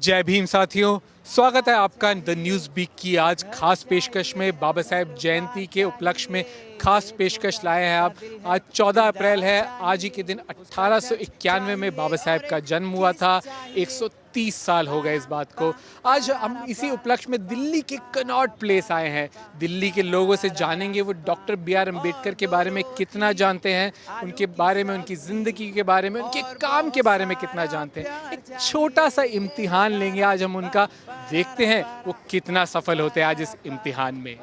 जय भीम साथियों, स्वागत है आपका द न्यूज़ बीक की आज खास पेशकश में। बाबा साहेब जयंती के उपलक्ष्य में खास पेशकश लाए हैं आप। आज 14 अप्रैल है। आज ही के दिन 1891 में बाबा साहेब का जन्म हुआ था। 130 साल हो गए इस बात को। आज हम इसी उपलक्ष्य में दिल्ली के कनॉट प्लेस आए हैं। दिल्ली के लोगों से जानेंगे वो डॉक्टर B.R. अम्बेडकर के बारे में कितना जानते हैं, उनके बारे में, उनकी ज़िंदगी के बारे में, उनके काम के बारे में कितना जानते हैं। एक छोटा सा इम्तिहान लेंगे आज हम उनका, देखते हैं वो कितना सफल होते हैं आज इस इम्तिहान में।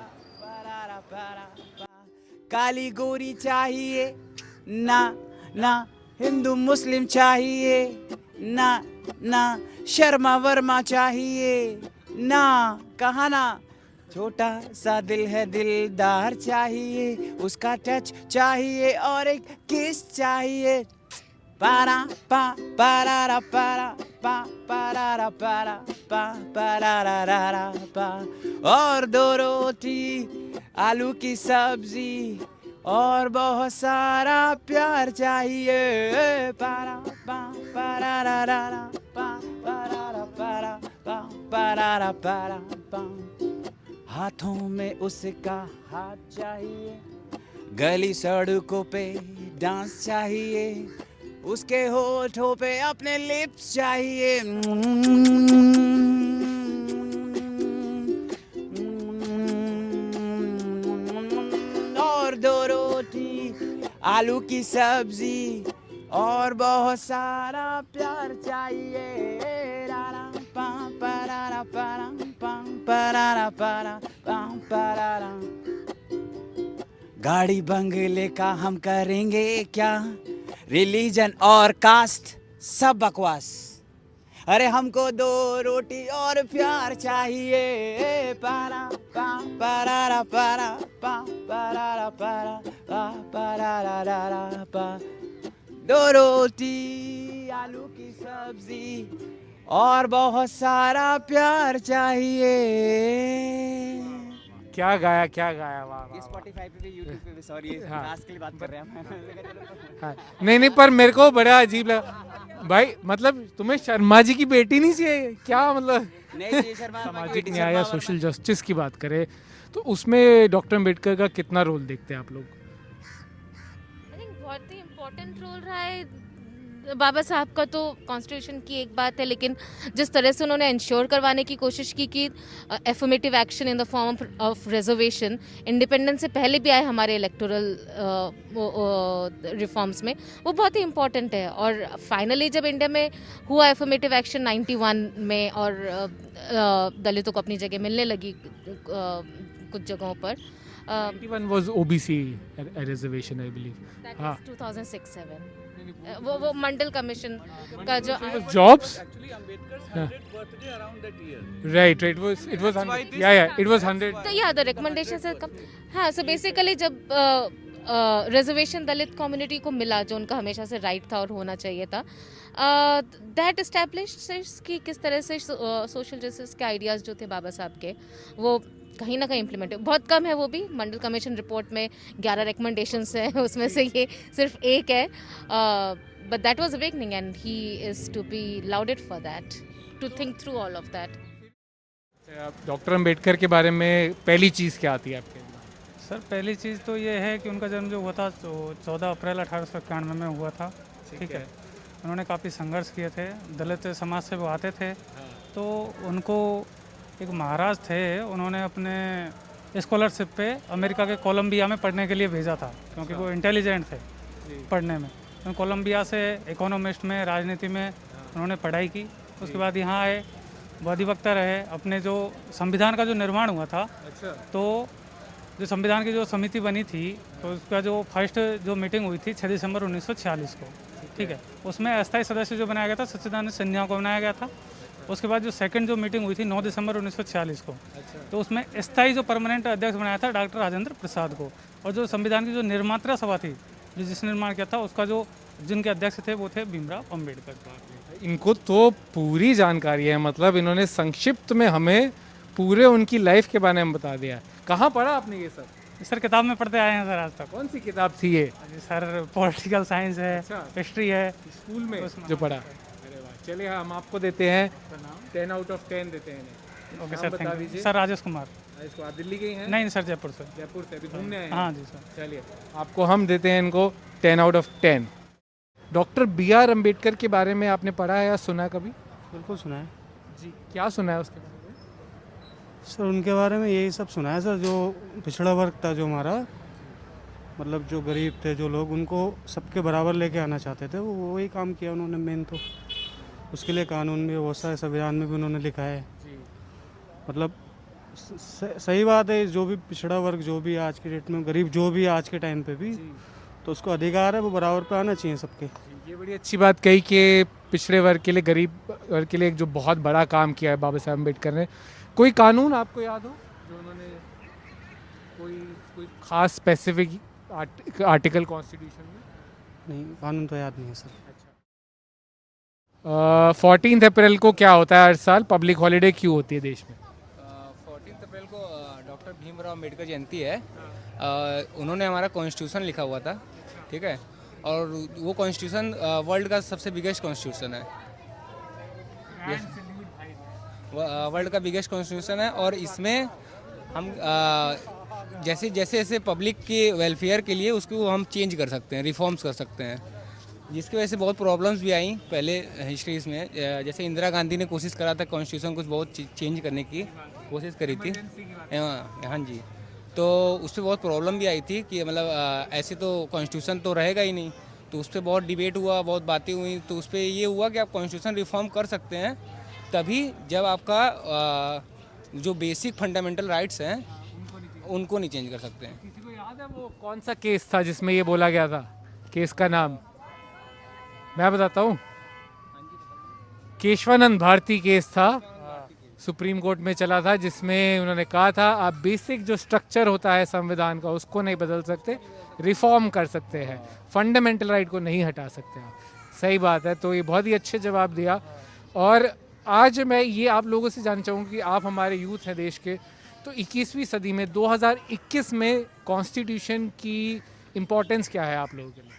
काली गोरी चाहिए ना, ना हिंदू मुस्लिम चाहिए ना, ना शर्मा वर्मा चाहिए ना, कहा ना। छोटा सा दिल है दिलदार चाहिए, उसका टच चाहिए और एक किस चाहिए। पारा पा पारा पारा पा पारा पारा पा पारा पा, और 2 रोटी आलू की सब्जी और बहुत सारा प्यार चाहिए। पारा पा पारा पा पारा पारा पा पारा पारा पा, हाथों में उसका हाथ चाहिए, गली सड़कों पे डांस चाहिए, उसके होठों पे अपने लिप्स चाहिए। और 2 रोटी आलू की सब्जी और बहुत सारा प्यार चाहिए। रारा पा परारा पारा पा परारा पारा पा परारा। गाड़ी बंगले का हम करेंगे क्या, रिलीजन और कास्ट सब बकवास। अरे हमको 2 रोटी और प्यार चाहिए। पारा पा परारा पारा पा परारा पारा पा परारा पा, 2 रोटी आलू की सब्जी और बहुत सारा प्यार चाहिए। क्या गाया, क्या गाया, वाह वाह। Spotify पे भी, YouTube पे भी, सॉरी डांस के लिए बात कर रहे हैं हम। हाँ, नहीं पर मेरे को बड़ा अजीब लगा भाई। मतलब तुम्हें शर्मा जी की बेटी नहीं चाहिए क्या? मतलब नहीं शर्मा सामाजिक न्याय या सोशल जस्टिस की बात करें तो उसमें डॉक्टर अम्बेडकर का कितना रोल देखते हैं आप लोग? आई थिंक बहुत ही इम्पोर्टेंट रोल रहा है बाबा साहब का। तो कॉन्स्टिट्यूशन की एक बात है, लेकिन जिस तरह से उन्होंने इंश्योर करवाने की कोशिश की कि affirmative action in the form of reservation, independence से पहले भी आए हमारे इलेक्टोरल रिफॉर्म्स में, वो बहुत ही इम्पोर्टेंट है। और फाइनली जब इंडिया में हुआ एफर्मेटिव एक्शन 91 में और दलितों को अपनी जगह मिलने लगी कुछ जगहों पर, 91 was OBC reservation, I believe. हाँ, 2006-7 वो मंडल कमीशन का जो jobs, Actually, Ambedkar's 100th birthday around that year. right, it was 100. Yeah, it was 100. तो या द रिकमेंडेशन से कम। हाँ, सो बेसिकली जब रिजर्वेशन दलित कम्युनिटी को मिला, जो उनका हमेशा से राइट था और होना चाहिए था, दैट एस्टैब्लिश्ड कि किस तरह से सोशल जस्टिस के आइडियाज़ जो थे बाबा साहब के, वो कहीं ना कहीं इम्प्लीमेंट बहुत कम है। वो भी मंडल कमीशन रिपोर्ट में 11 रिकमेंडेशंस हैं, उसमें से ये सिर्फ एक है। But that was awakening and he is to be lauded for that, to think through all of that. Doctor Ambedkar के बारे में पहली चीज़ क्या आती है आपके? सर पहली चीज़ तो ये है कि उनका जन्म जो हुआ था तो 14 अप्रैल 1891 में हुआ था। ठीक है, उन्होंने काफ़ी संघर्ष किए थे, दलित समाज से वो आते थे। तो उनको एक महाराज थे, उन्होंने अपने स्कॉलरशिप पे अमेरिका के कोलंबिया में पढ़ने के लिए भेजा था, क्योंकि वो इंटेलिजेंट थे पढ़ने में। तो कोलंबिया से इकोनॉमिस्ट में, राजनीति में उन्होंने पढ़ाई की। उसके बाद यहाँ आए, अधिवक्ता रहे। अपने जो संविधान का जो निर्माण हुआ था, तो जो संविधान की जो समिति बनी थी, तो उसका जो फर्स्ट जो मीटिंग हुई थी 6 दिसंबर 1946 को, ठीक है, उसमें अस्थायी सदस्य जो बनाया गया था सच्चिदानंद सिन्हा को बनाया गया था। उसके बाद जो सेकंड जो मीटिंग हुई थी 9 दिसंबर 1946 को, तो उसमें स्थायी जो परमानेंट अध्यक्ष बनाया था डॉक्टर राजेंद्र प्रसाद को। और जो संविधान की जो निर्मात्रा सभा थी, जो जिस निर्माण किया था, उसका जो जिनके अध्यक्ष थे वो थे भीमराव अम्बेडकर। इनको तो पूरी जानकारी है, मतलब इन्होंने संक्षिप्त में हमें पूरे उनकी लाइफ के बारे में बता दिया। कहाँ पढ़ा आपने ये सब? सर किताब में पढ़ते आए हैं सर आज तक। कौन सी किताब थी ये? सर पॉलिटिकल साइंस है, अच्छा। हिस्ट्री है, स्कूल में जो पढ़ा? अरे वाह, चलिए हम आपको देते हैं 10 आउट ऑफ 10 देते हैं इन्हें। ओके नाम सर, बता थैंक यू दीजिए। सर। राजेश कुमार। इसको आप दिल्ली के ही हैं? नहीं सर, जयपुर से। जयपुर से अभी घूमने आए हैं? हाँ जी सर। चलिए आपको हम देते हैं इनको 10 out of 10। Doctor B R Ambedkar के बारे में आपने पढ़ा है या सुना है कभी? बिल्कुल सुना है जी, क्या सुना है उसके बारे में? सर। उनके बारे में यही सब सुना है सर, जो पिछड़ा वर्ग था, जो हमारा मतलब जो गरीब थे, जो लोग, उनको सबके बराबर लेके आना चाहते थे, वो वही काम किया उन्होंने मेन तो। उसके लिए कानून भी बहुत सारे, संविधान में भी उन्होंने लिखा है। मतलब सही बात है, जो भी पिछड़ा वर्ग, जो भी आज के डेट में गरीब, जो भी आज के टाइम पे भी, तो उसको अधिकार है, वो बराबर पे आना चाहिए सबके। ये बड़ी अच्छी बात कही कि पिछड़े वर्ग के लिए, गरीब वर्ग के लिए एक जो बहुत बड़ा काम किया है बाबा साहब अम्बेडकर ने। कोई कानून आपको याद हो जो उन्होंने, कोई खास स्पेसिफिक आर्टिकल कॉन्स्टिट्यूशन में? नहीं, कानून तो याद नहीं है सर। 14 अप्रैल को क्या होता है हर साल? पब्लिक हॉलीडे क्यों होती है देश में? 14 अप्रैल को डॉक्टर भीमराव अम्बेडकर जयंती है। उन्होंने हमारा कॉन्स्टिट्यूशन लिखा हुआ था, ठीक है, और वो कॉन्स्टिट्यूशन वर्ल्ड का सबसे बिगेस्ट कॉन्स्टिट्यूशन है, वर्ल्ड का बिगेस्ट कॉन्स्टिट्यूशन है। और इसमें हम जैसे जैसे पब्लिक के वेलफेयर के लिए उसको हम चेंज कर सकते हैं, रिफॉर्म्स कर सकते हैं, जिसकी वजह से बहुत प्रॉब्लम्स भी आई पहले हिस्ट्रीज में। जैसे इंदिरा गांधी ने कोशिश करा था कॉन्स्टिट्यूशन कुछ बहुत चेंज करने की कोशिश करी थी। हाँ जी, तो उससे बहुत प्रॉब्लम भी आई थी कि मतलब ऐसे तो कॉन्स्टिट्यूशन तो रहेगा ही नहीं। तो उस पर बहुत डिबेट हुआ, बहुत बातें हुई। तो उस पर ये हुआ कि आप कॉन्स्टिट्यूशन रिफॉर्म कर सकते हैं तभी जब आपका जो बेसिक फंडामेंटल राइट्स हैं उनको नहीं चेंज कर सकते हैं। किसी को याद है वो कौन सा केस था जिसमें ये बोला गया था? केस का नाम मैं बताता हूँ, केशवानंद भारती केस था, सुप्रीम कोर्ट में चला था, जिसमें उन्होंने कहा था आप बेसिक जो स्ट्रक्चर होता है संविधान का उसको नहीं बदल सकते, रिफॉर्म कर सकते हैं, फंडामेंटल राइट को नहीं हटा सकते हैं। सही बात है, तो ये बहुत ही अच्छे जवाब दिया। और आज मैं ये आप लोगों से जानना चाहूँगा कि आप हमारे यूथ हैं देश के, तो 21वीं सदी में 2021 में कॉन्स्टिट्यूशन की इम्पोर्टेंस क्या है आप लोगों के लिए?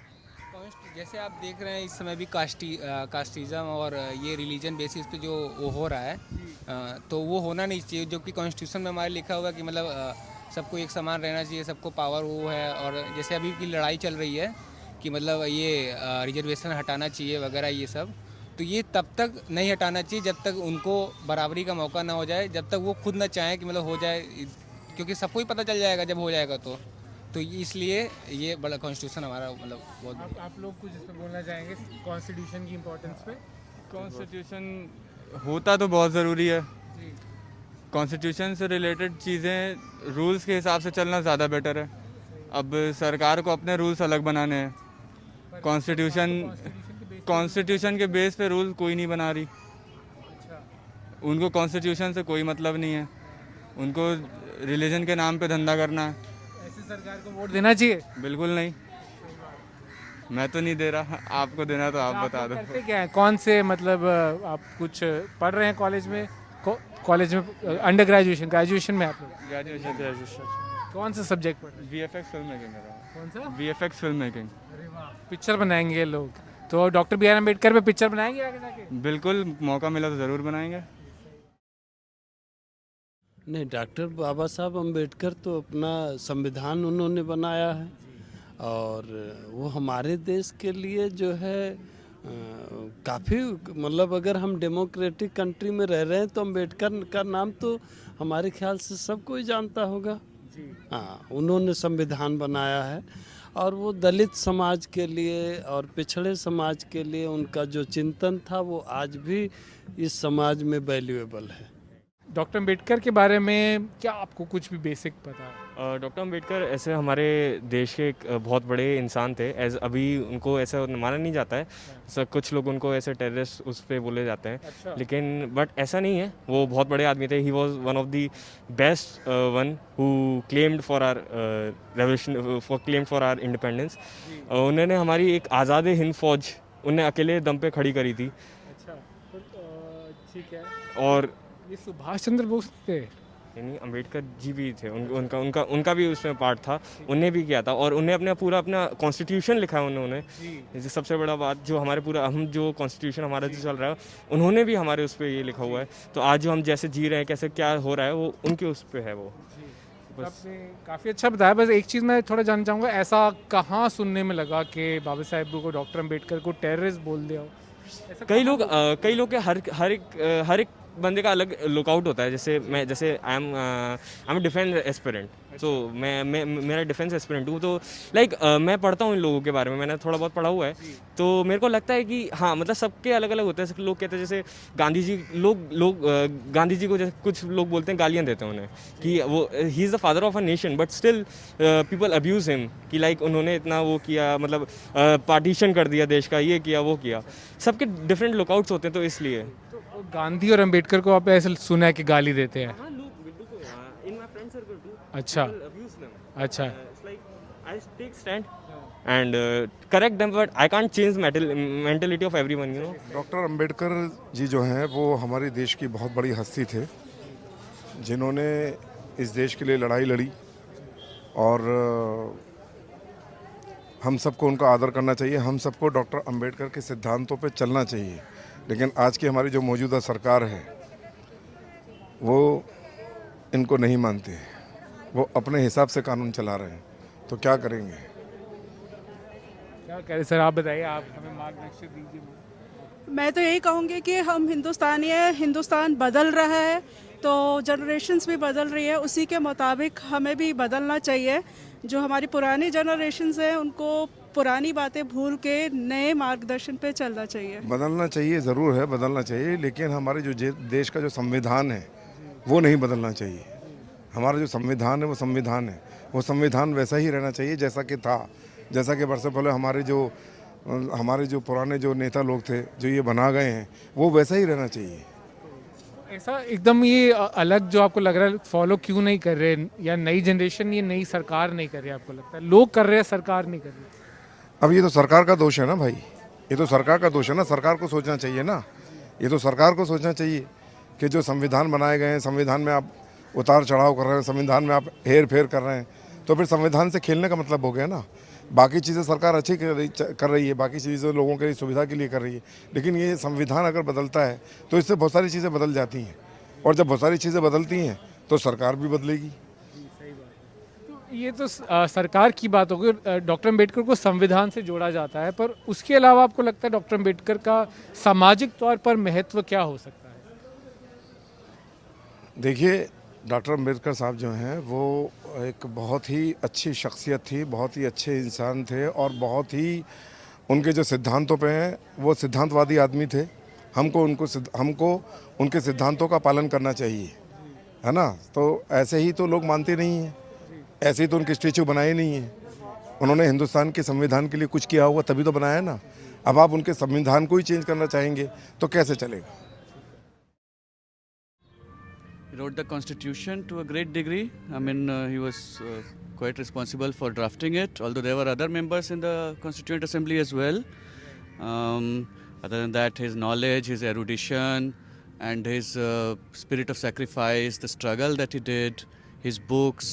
जैसे आप देख रहे हैं इस समय भी कास्टिज़म और ये रिलीजन बेसिस पे जो वो हो रहा है, तो वो होना नहीं चाहिए। जो कि कॉन्स्टिट्यूशन में हमारे लिखा हुआ है कि मतलब सबको एक समान रहना चाहिए, सबको पावर वो है। और जैसे अभी की लड़ाई चल रही है कि मतलब ये रिजर्वेशन हटाना चाहिए वगैरह ये सब, तो ये तब तक नहीं हटाना चाहिए जब तक उनको बराबरी का मौका ना हो जाए, जब तक वो खुद ना चाहें कि मतलब हो जाए, क्योंकि सबको ही पता चल जाएगा जब हो जाएगा तो इसलिए ये बड़ा कॉन्स्टिट्यूशन हमारा मतलब बहुत। आप लोग कुछ इस पर बोलना चाहेंगे कॉन्स्टिट्यूशन की इम्पोर्टेंस पे? कॉन्स्टिट्यूशन होता तो बहुत ज़रूरी है। कॉन्स्टिट्यूशन से रिलेटेड चीज़ें रूल्स के हिसाब से चलना ज़्यादा बेटर है। अब सरकार को अपने रूल्स अलग बनाने हैं। कॉन्स्टिट्यूशन के बेस पे रूल कोई नहीं बना रही। उनको कॉन्स्टिट्यूशन से कोई मतलब नहीं है, उनको रिलीजन के नाम पे धंधा करना है। ऐसी सरकार को वोट देना चाहिए? बिल्कुल नहीं, मैं तो नहीं दे रहा, आपको देना तो आप बता दो। करते क्या है? कौन से मतलब आप कुछ पढ़ रहे हैं कॉलेज में? कॉलेज में अंडर ग्रेजुएशन में आप लोग? ग्रेजुएशन। कौन सा सब्जेक्ट पढ़ रहे हैं? VFX फिल्म मेकिंग कर रहा हूँ। कौन सा? VFX film making. अरे वाह, पिक्चर बनाएंगे लोग। तो डॉक्टर बी आर अम्बेडकर पे पिक्चर बनाएंगे आगे जाके? बिल्कुल, मौका मिला तो ज़रूर बनाएंगे। नहीं, डॉक्टर बाबा साहब अम्बेडकर तो अपना संविधान उन्होंने बनाया है और वो हमारे देश के लिए जो है काफ़ी मतलब अगर हम डेमोक्रेटिक कंट्री में रह रहे हैं तो अम्बेडकर का नाम तो हमारे ख्याल से सब कोई जानता होगा। हाँ, उन्होंने संविधान बनाया है और वो दलित समाज के लिए और पिछड़े समाज के लिए उनका जो चिंतन था वो आज भी इस समाज में वैल्यूएबल है। डॉक्टर अम्बेडकर के बारे में क्या आपको कुछ भी बेसिक पता है? डॉक्टर अम्बेडकर ऐसे हमारे देश के एक बहुत बड़े इंसान थे। एज अभी उनको ऐसा माना नहीं जाता है, सर कुछ लोग उनको ऐसे टेररिस्ट उस पे बोले जाते हैं। अच्छा। लेकिन बट ऐसा नहीं है, वो बहुत बड़े आदमी थे। He was one of the best one who claimed for our revolution, claimed for our independence. उन्होंने हमारी एक आज़ाद हिंद फौज उन्हें अकेले दम पे खड़ी करी थी। अच्छा, ठीक है। और ये सुभाष चंद्र बोस थे? यानी अम्बेडकर जी भी थे, उनका उनका उनका भी उसमें पार्ट था, उन्हें भी किया था। और उन्हें अपना कॉन्स्टिट्यूशन लिखा है उन्होंने। जैसे सबसे बड़ा बात जो हमारे पूरा हम जो कॉन्स्टिट्यूशन हमारा जो चल रहा है, उन्होंने भी हमारे उस पर ये लिखा हुआ है। तो आज जो हम जैसे जी रहे हैं, कैसे क्या हो रहा है, वो उनके उस पर है वो। आपने काफ़ी अच्छा बताया। बस एक चीज़ मैं थोड़ा जानना चाहूँगा, ऐसा कहाँ सुनने में लगा कि बाबा साहेब को, डॉक्टर अम्बेडकर को टेररिस्ट बोल दिया हो? ऐसा कई लोग के हर एक बंदे का अलग लुकआउट होता है। जैसे आई एम डिफेंस एस्पिरेंट, सो मैं मेरा डिफेंस एस्पिरेंट हूँ। तो लाइक मैं पढ़ता हूँ इन लोगों के बारे में, मैंने थोड़ा बहुत पढ़ा हुआ है। तो मेरे को लगता है कि हाँ, मतलब सबके अलग अलग होते हैं। लोग कहते हैं जैसे गांधी जी, गांधी जी को जैसे कुछ लोग बोलते हैं, गालियाँ देते हैं उन्हें कि वो he is the father of a nation, but still people abuse him कि लाइक उन्होंने इतना वो किया, मतलब पार्टीशन कर दिया देश का, ये किया वो किया। सबके डिफरेंट लुकआउट्स होते हैं, तो इसलिए तो गांधी और अम्बेडकर को आप ऐसे सुना है कि गाली देते हैं? अच्छा अच्छा। I take stand and correct them, but I can't change mentality of everyone, you know. Doctor Ambedkar ji जो हैं वो हमारे देश की बहुत बड़ी हस्ती थे, जिन्होंने इस देश के लिए लड़ाई लड़ी। और हम सबको उनका आदर करना चाहिए, हम सबको डॉक्टर अंबेडकर के सिद्धांतों पे चलना चाहिए। लेकिन आज की हमारी जो मौजूदा सरकार है वो इनको नहीं मानती है, वो अपने हिसाब से कानून चला रहे हैं। तो क्या करेंगे? क्या करें सर, आप बताइए, आप हमें मार्गदर्शन दीजिए। मैं तो यही कहूँगी कि हम हिंदुस्तानी हैं, हिंदुस्तान बदल रहा है, तो जनरेशन्स भी बदल रही है, उसी के मुताबिक हमें भी बदलना चाहिए। जो हमारी पुरानी जनरेशन्स हैं उनको पुरानी बातें भूल के नए मार्गदर्शन पे चलना चाहिए। बदलना चाहिए, ज़रूर है, बदलना चाहिए। लेकिन हमारे जो देश का जो संविधान है वो नहीं बदलना चाहिए। हमारा जो संविधान है वो संविधान है, वो संविधान वैसा ही रहना चाहिए जैसा कि था। जैसा कि वर्षों पहले हमारे जो पुराने जो नेता लोग थे जो ये बना गए हैं, वो वैसा ही रहना चाहिए। ऐसा एकदम ये अलग जो आपको लग रहा है फॉलो क्यों नहीं कर रहे, या नई जनरेशन, ये नई सरकार नहीं कर रही? आपको लगता है लोग कर रहे हैं, सरकार नहीं कर रही? अब ये तो सरकार का दोष है ना भाई, ये तो सरकार का दोष है ना। सरकार को सोचना चाहिए ना, ये तो सरकार को सोचना चाहिए कि जो संविधान बनाए गए हैं, संविधान में आप उतार चढ़ाव कर रहे हैं, संविधान में आप हेर फेर कर रहे हैं, तो फिर संविधान से खेलने का मतलब हो गया ना। बाकी चीज़ें सरकार अच्छी कर रही है, बाकी चीज़ें लोगों के सुविधा के लिए कर रही है, लेकिन ये संविधान अगर बदलता है तो इससे बहुत सारी चीज़ें बदल जाती हैं। और जब बहुत सारी चीज़ें बदलती हैं तो सरकार भी बदलेगी। तो ये तो सरकार की बात होगी। डॉक्टर अम्बेडकर को संविधान से जोड़ा जाता है, पर उसके अलावा आपको लगता है डॉक्टर अम्बेडकर का सामाजिक तौर पर महत्व क्या हो सकता है? देखिए, डॉक्टर अम्बेडकर साहब जो हैं वो एक बहुत ही अच्छी शख्सियत थी, बहुत ही अच्छे इंसान थे, और बहुत ही उनके जो सिद्धांतों पे हैं वो सिद्धांतवादी आदमी थे। हमको उनके सिद्धांतों का पालन करना चाहिए, है ना। तो ऐसे ही तो लोग मानते नहीं हैं, ऐसे ही तो उनके स्टेचू बनाए नहीं हैं। उन्होंने हिंदुस्तान के संविधान के लिए कुछ किया होगा तभी तो बनाया ना। अब आप उनके संविधान को ही चेंज करना चाहेंगे तो कैसे चलेगा? He wrote the constitution to a great degree. I mean, he was quite responsible for drafting it, although there were other members in the Constituent Assembly as well. Other than that, his knowledge, his erudition, and his spirit of sacrifice, the struggle that he did, his books,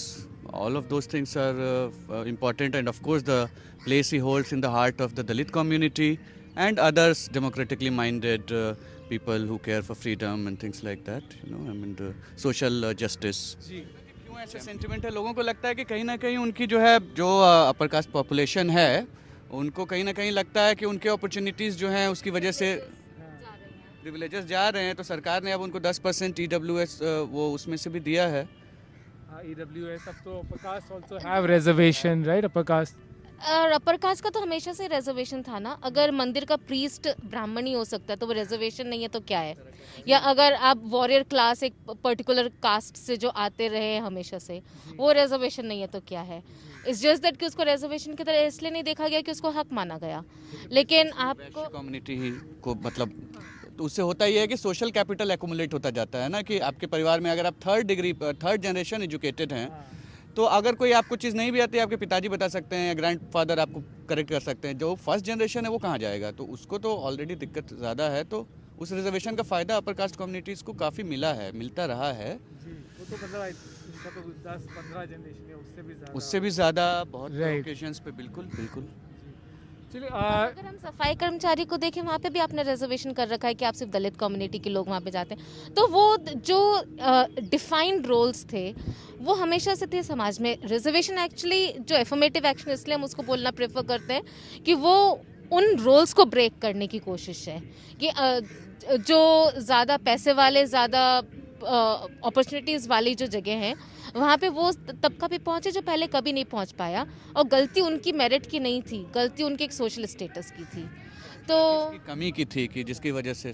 all of those things are important. And of course, the place he holds in the heart of the Dalit community and others democratically minded people who care for freedom and things like that, you know, I mean the social justice. क्यों ऐसे sentiment है? लोगों को लगता है कि कहीं ना कहीं उनकी जो अपर कास्ट पॉपुलेशन है, उनको कहीं ना कहीं लगता है कि उनके अपॉर्चुनिटीज़ जो हैं उसकी वजह से प्रिविलेजेस जा रहे हैं। तो सरकार ने अब उनको 10% EWS वो उसमें से भी दिया है। EWS अब तो upper caste also have reservation, right? upper caste और अपर कास्ट का तो हमेशा से रिजर्वेशन था ना। अगर मंदिर का प्रीस्ट ब्राह्मण ही हो सकता है तो वो रिजर्वेशन नहीं है तो क्या है? या अगर आप वॉरियर क्लास एक पर्टिकुलर कास्ट से जो आते रहे हमेशा से, वो रिजर्वेशन नहीं है तो क्या है? इट्स जस्ट दैट कि उसको रिजर्वेशन की तरह इसलिए नहीं देखा गया कि उसको हक माना गया। लेकिन आपको कम्युनिटी को मतलब तो उससे होता ही है कि सोशल कैपिटल एक्यूमुलेट होता जाता है ना, कि आपके परिवार में अगर आप थर्ड जनरेशन एजुकेटेड हैं तो अगर कोई आपको चीज़ नहीं भी आती है, आपके पिताजी बता सकते हैं या ग्रैंडफादर आपको करेक्ट कर सकते हैं। जो फर्स्ट जनरेशन है वो कहाँ जाएगा? तो उसको तो ऑलरेडी दिक्कत ज़्यादा है। तो उस रिजर्वेशन का फ़ायदा अपर कास्ट कम्युनिटीज़ को काफ़ी मिला है, मिलता रहा है। वो तो मतलब इनका तो 10-15 जनरेशन है, उससे भी ज़्यादा। उससे भी ज़्यादा बहुत Right. ओकेजन्स पे बिल्कुल बिल्कुल। चलिए अगर हम सफाई कर्मचारी को देखें, वहाँ पे भी आपने रिजर्वेशन कर रखा है कि आप सिर्फ दलित कम्युनिटी के लोग वहाँ पे जाते हैं, तो वो जो डिफाइंड रोल्स थे वो हमेशा से थे समाज में। रिजर्वेशन एक्चुअली जो एफर्मेटिव एक्शन, इसलिए हम उसको बोलना प्रेफर करते हैं कि वो उन रोल्स को ब्रेक करने की कोशिश है कि जो ज़्यादा पैसे वाले, ज़्यादा अपॉर्चुनिटीज़ वाली जो जगह हैं, वहाँ पे वो तबका पे पहुँचे जो पहले कभी नहीं पहुँच पाया। और गलती उनकी मेरिट की नहीं थी, गलती उनके एक सोशल स्टेटस की थी। तो कमी की थी कि जिसकी वजह से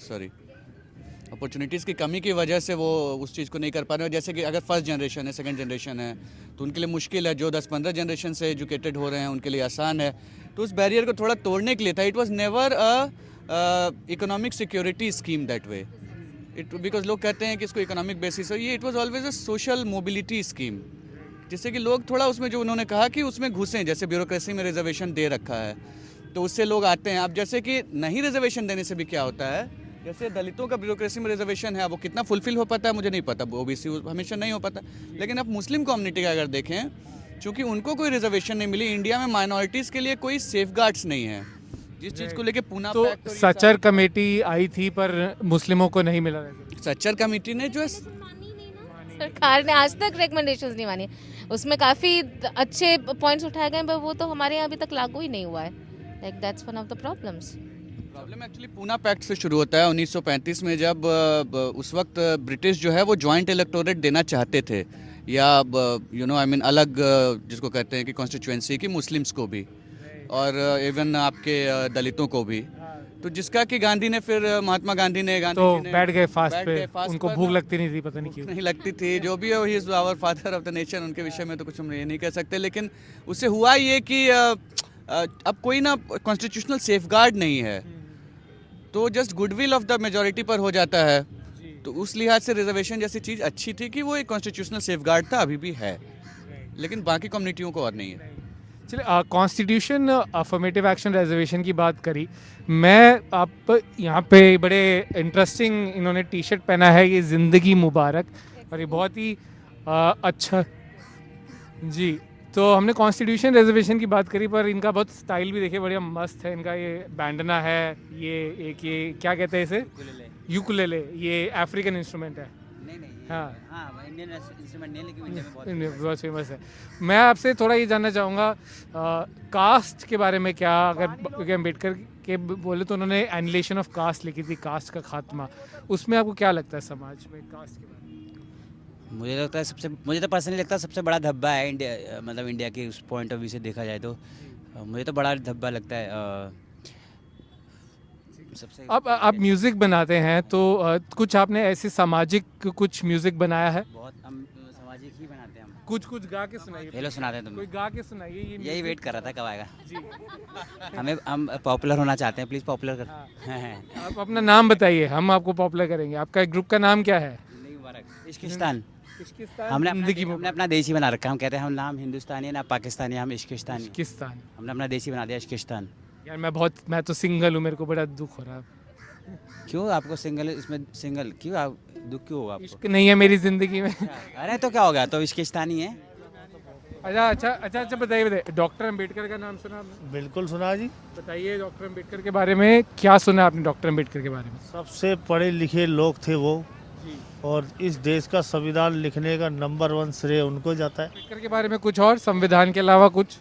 अपॉर्चुनिटीज़ की कमी की वजह से वो उस चीज़ को नहीं कर पा रहे। जैसे कि अगर फर्स्ट जनरेशन है, सेकंड जनरेशन है, तो उनके लिए मुश्किल है। जो 10-15 जनरेशन से एजुकेटेड हो रहे हैं उनके लिए आसान है। तो उस बैरियर को थोड़ा तोड़ने के लिए था। It was never a economic security scheme that way. Because लोग कहते हैं कि इसको इकोनॉमिक बेसिस है, ये it was always a social mobility scheme, जिससे कि लोग थोड़ा उसमें, जो उन्होंने कहा कि उसमें घुसें। जैसे ब्यूरोक्रेसी में रिजर्वेशन दे रखा है तो उससे लोग आते हैं। अब जैसे कि नहीं रिजर्वेशन देने से भी क्या होता है, जैसे दलितों का ब्यूरोक्रेसी में रिजर्वेशन है, वो कितना फुलफिल हो पाता है मुझे नहीं पता, ओबीसी हमेशा नहीं हो पाता। लेकिन अब मुस्लिम कम्युनिटी का अगर देखें, चूँकि उनको कोई रिजर्वेशन नहीं मिली, इंडिया में माइनॉरिटीज़ के लिए कोई सेफगार्ड्स नहीं है। जिस चीज़ को लेके पूना तो पैक्ट और ये सचर कमेटी आई थी पर मुस्लिमों को नहीं मिला reservation। सच्चर कमेटी ने जो है सरकार ने आज तक रिकमेंडेशंस नहीं मानी। उसमें काफ़ी अच्छे पॉइंट्स उठाए गए, पर वो तो हमारे यहाँ अभी तक लागू ही नहीं हुआ है। Like that's one of the problems. Problem actually Poona pact से शुरू होता है 1935 में, जब उस वक्त ब्रिटिश जो है वो जॉइंट इलेक्टोरेट देना चाहते थे, या अलग जिसको कहते हैं कि कॉन्स्टिट्यूएंसी की मुस्लिम्स को भी और इवन आपके दलितों को भी। तो जिसका कि गांधी ने फिर महात्मा गांधी ने तो जी ने बैठ गए फास्ट बैठ पे, गए fast उनको पर। भूख लगती नहीं थी, पता नहीं क्यों। नहीं लगती थी, जो भी है, he is our father of the nation. उनके विषय में तो कुछ हम ये नहीं कह सकते। लेकिन उससे हुआ ये कि अब कोई ना कॉन्स्टिट्यूशनल सेफगार्ड नहीं है, तो just goodwill of the majority पर हो जाता है। तो उस लिहाज से रिजर्वेशन जैसी चीज़ अच्छी थी कि वो एक कॉन्स्टिट्यूशनल सेफगार्ड था, अभी भी है, लेकिन बाकी कम्युनिटियों को और नहीं है। चलिए कॉन्स्टिट्यूशन अफर्मेटिव एक्शन रिजर्वेशन की बात करी, मैं आप यहाँ पे बड़े इंटरेस्टिंग इन्होंने टी शर्ट पहना है, ये ज़िंदगी मुबारक, और ये बहुत ही अच्छा जी। तो हमने कॉन्स्टिट्यूशन रिजर्वेशन की बात करी, पर इनका बहुत स्टाइल भी देखिए, बढ़िया मस्त है इनका। ये बैंडना है, ये क्या कहते हैं इसे, यूकुलेले, ये अफ्रीकन इंस्ट्रूमेंट है। हाँ, इंडियन इंस्ट्रूमेंट नहीं, लेकिन इंडिया में बहुत बहुत फेमस है। मैं आपसे थोड़ा ये जानना चाहूँगा, कास्ट के बारे में क्या, अगर अम्बेडकर के बोले तो उन्होंने एनिलेशन ऑफ कास्ट लिखी थी, कास्ट का खात्मा, उसमें आपको क्या लगता है समाज में कास्ट के बारे में? मुझे लगता है मुझे तो पर्सनली लगता है सबसे बड़ा धब्बा है इंडिया, मतलब इंडिया के उस पॉइंट ऑफ व्यू से देखा जाए तो मुझे तो बड़ा धब्बा लगता है। सबसे अब आप म्यूज़िक बनाते हैं तो कुछ आपने ऐसे सामाजिक कुछ म्यूज़िक बनाया है? बहुत हम सामाजिक ही बनाते हैं हम। कुछ गा के सुनाइए। ये लो सुनाते हैं कोई तुम्हें, गा के सुनाइए। यही वेट कर रहा था कब आएगा। जी हम पॉपुलर होना चाहते हैं, प्लीज़ पॉपुलर कर। आप अपना नाम बताइए, हम आपको पॉपुलर करेंगे। आपका ग्रुप का नाम क्या है? इश्किस्तान। इश्किस्तान। हमने जिंदगी हमने अपना देश ही बना रखा है। हम कहते हैं हम नाम हिंदुस्तानी है ना पाकिस्तानी, हम इश्किस्तानी। इश्किस्तान। हमने अपना देश ही बना दिया इश्किस्तान। यार मैं तो सिंगल हूँ, मेरे को बड़ा दुख हो रहा है। क्यों आपको सिंगल, इसमें सिंगल क्यों, आप दुख क्यों होगा आपको? इश्क नहीं है मेरी जिंदगी में। अरे तो क्या हो गया, तो इश्किस्तानी है। अच्छा बताइए डॉक्टर अम्बेडकर का नाम सुना आपने? बिल्कुल सुना जी। बताइए डॉक्टर अम्बेडकर के बारे में क्या सुना आपने, डॉक्टर अम्बेडकर के बारे में? सबसे पढ़े लिखे लोग थे वो, और इस देश का संविधान लिखने का नंबर 1 श्रेय उनको जाता है। अम्बेडकर के बारे में कुछ और, संविधान के अलावा कुछ?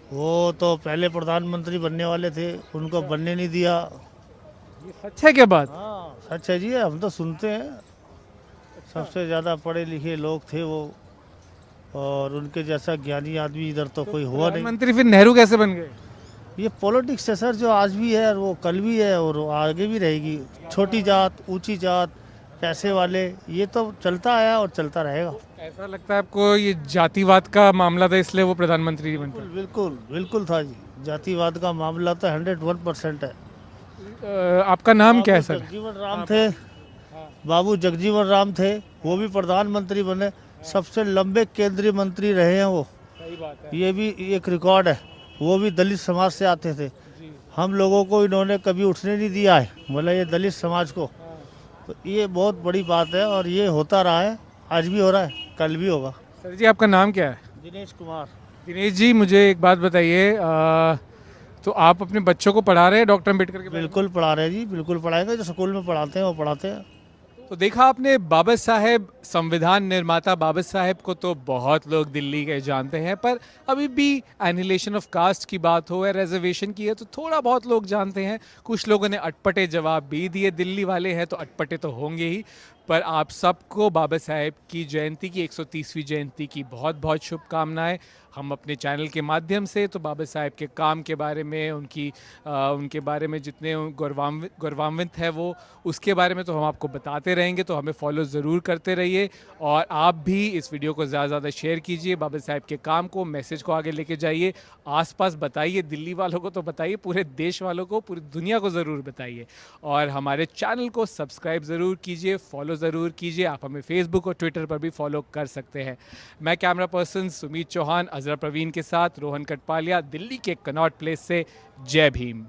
वो तो पहले प्रधानमंत्री बनने वाले थे, उनको बनने नहीं दिया। ये सच है क्या बात? हाँ सच है जी, हम तो सुनते हैं। सबसे ज़्यादा पढ़े लिखे लोग थे वो, और उनके जैसा ज्ञानी आदमी इधर तो कोई हुआ नहीं। प्रधानमंत्री फिर नेहरू कैसे बन गए? ये पॉलिटिक्स है सर, जो आज भी है वो कल भी है और वो आगे भी रहेगी। छोटी जात, ऊंची जात, पैसे वाले, ये तो चलता आया और चलता रहेगा। ऐसा लगता है आपको ये जातिवाद का मामला था इसलिए वो प्रधानमंत्री नहीं बन पाए? बिल्कुल बिल्कुल था जी, जातिवाद का मामला तो 101% है। आपका नाम क्या है सर? जगजीवन राम थे, बाबू जगजीवन राम थे, वो भी प्रधानमंत्री बने, सबसे लंबे केंद्रीय मंत्री रहे हैं वो। सही बात है। ये भी एक रिकॉर्ड है। वो भी दलित समाज से आते थे। हम लोगों को इन्होंने कभी उठने नहीं दिया है, बोला ये दलित समाज को। तो ये बहुत बड़ी बात है और ये होता रहा है आज भी हो रहा है, कल भी होगा। सर जी आपका नाम क्या है? दिनेश कुमार। दिनेश जी मुझे एक बात बताइए, तो आप अपने बच्चों को पढ़ा रहे हैं डॉक्टर अम्बेडकर के बारे में? बिल्कुल पढ़ा रहे हैं जी, बिल्कुल पढ़ाएंगे, जो स्कूल में पढ़ाते हैं वो पढ़ाते हैं। तो देखा आपने, बाबा साहेब संविधान निर्माता बाबा साहेब को तो बहुत लोग दिल्ली के जानते हैं, पर अभी भी एनिलेशन ऑफ कास्ट की बात हो या रिजर्वेशन की है तो थोड़ा बहुत लोग जानते हैं। कुछ लोगों ने अटपटे जवाब भी दिए, दिल्ली वाले हैं तो अटपटे तो होंगे ही। पर आप सबको बाबा साहेब की जयंती की 130वीं जयंती की बहुत बहुत शुभकामनाएं। हम अपने चैनल के माध्यम से तो बाबा साहेब के काम के बारे में, उनके बारे में जितने गौरवान्वित है वो, उसके बारे में तो हम आपको बताते रहेंगे। तो हमें फॉलो ज़रूर करते रहिए और आप भी इस वीडियो को ज़्यादा से ज़्यादा शेयर कीजिए, बाबा साहेब के काम को, मैसेज को आगे लेके जाइए, आसपास बताइए, दिल्ली वालों को तो बताइए, पूरे देश वालों को, पूरी दुनिया को ज़रूर बताइए। और हमारे चैनल को सब्सक्राइब ज़रूर कीजिए, फॉलो ज़रूर कीजिए। आप हमें फेसबुक और ट्विटर पर भी फॉलो कर सकते हैं। मैं कैमरा पर्सन सुमित चौहान, अजरा प्रवीण के साथ रोहन कटपालिया, दिल्ली के कनॉट प्लेस से। जय भीम।